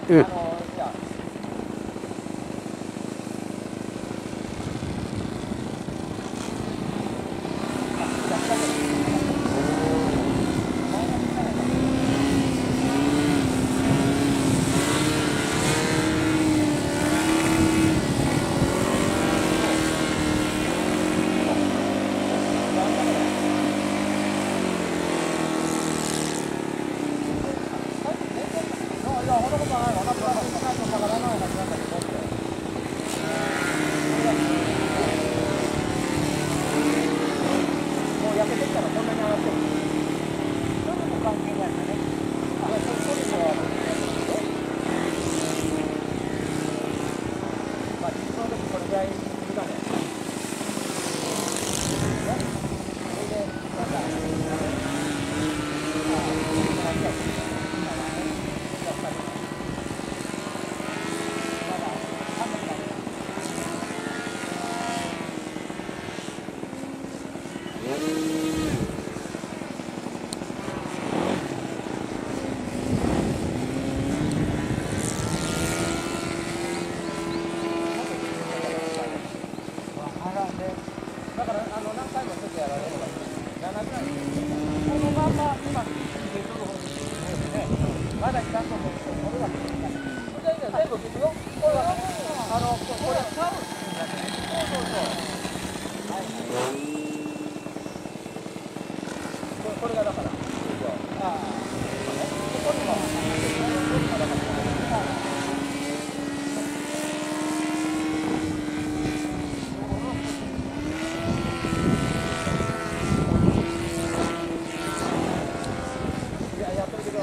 うん。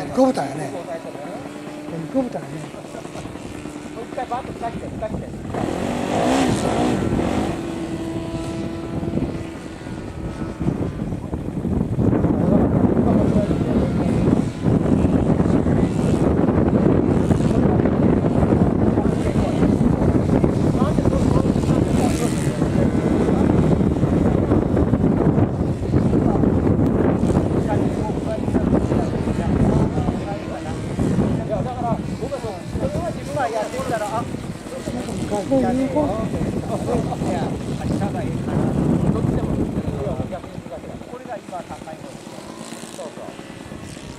ヘリコプターやね。ヘリコプターやね。一回バッと使って。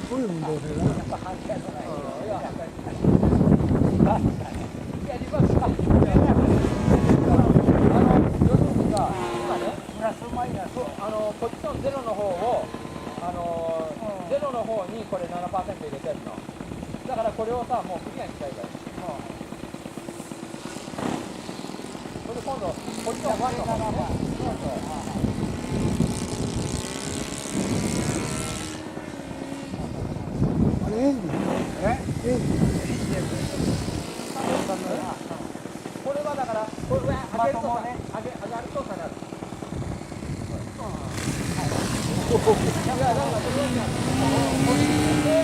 こういう運動でな。ポジションゼロの方を、ゼロの方にこれ 7% 入れてるの。だからこれをさ、もうクリアにしたいから。それで今度、ポジション1の方ね。あれエンジン？エンジン？これはだから、これ上上げるとさ、上がると下がる。いや、だからそれ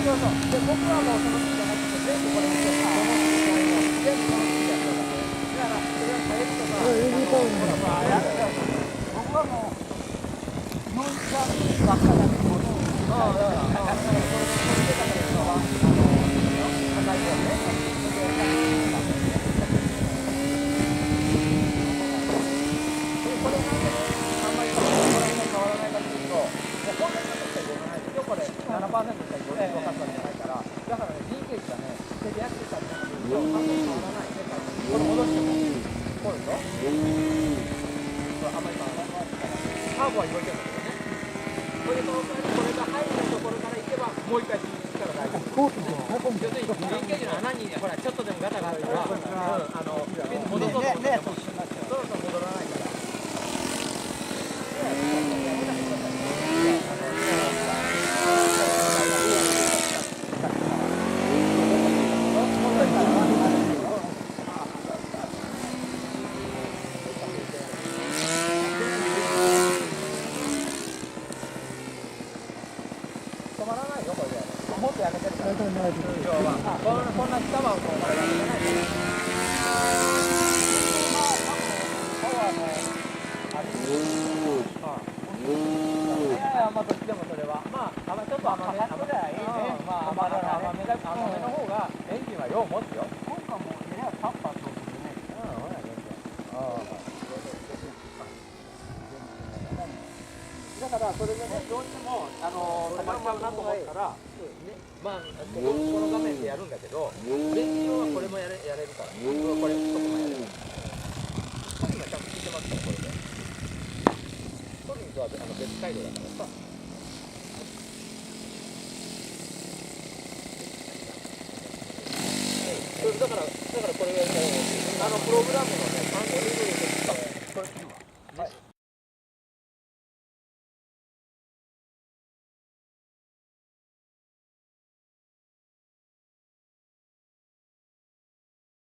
はそう。で、僕はもうその時じゃなくて、全部これ見て、全部この時やったからね。だから、それは変えるとさ、僕はもう、4時間ばっかだけど、高い方ね。これなんであんまり変わらないかというと、こんなにしか動かないですよ、これ、7% しか動かすわけじゃないから、だからね、リンケージがね、手でやってたりなんかすると、あんまり変わらないね、これ戻しても、こうでしょ、あんまり変わらない。カーブは動いてるんだけどね、これが入るところから行けば、もう一回力が大丈夫。要するに、リンケージの穴に、ほら、ちょっとでもガタがあるから、戻そうと思っても、そろそろ戻らないから。止まらないよ、これで。もっと焼けてるから。こんな下はこう、まだ焼けてないから。パワーもある。いやいや、まあどっちでもそれは。まあ、ちょっと甘め。まあ甘めの方がエンジンはよう持つよ。よ。今回もエレアタッパーってことでね。ほら、だからそれでね、どうしてもたまっちゃうなと思ったら、まあこの画面でやるんだけど、勉強はこれもやれるから、これ一つもやれる。ストリーがちゃんと聞いてますからこれで。ストリーとは別回路だからさ。だからこれがプログラムのね、単語ルールで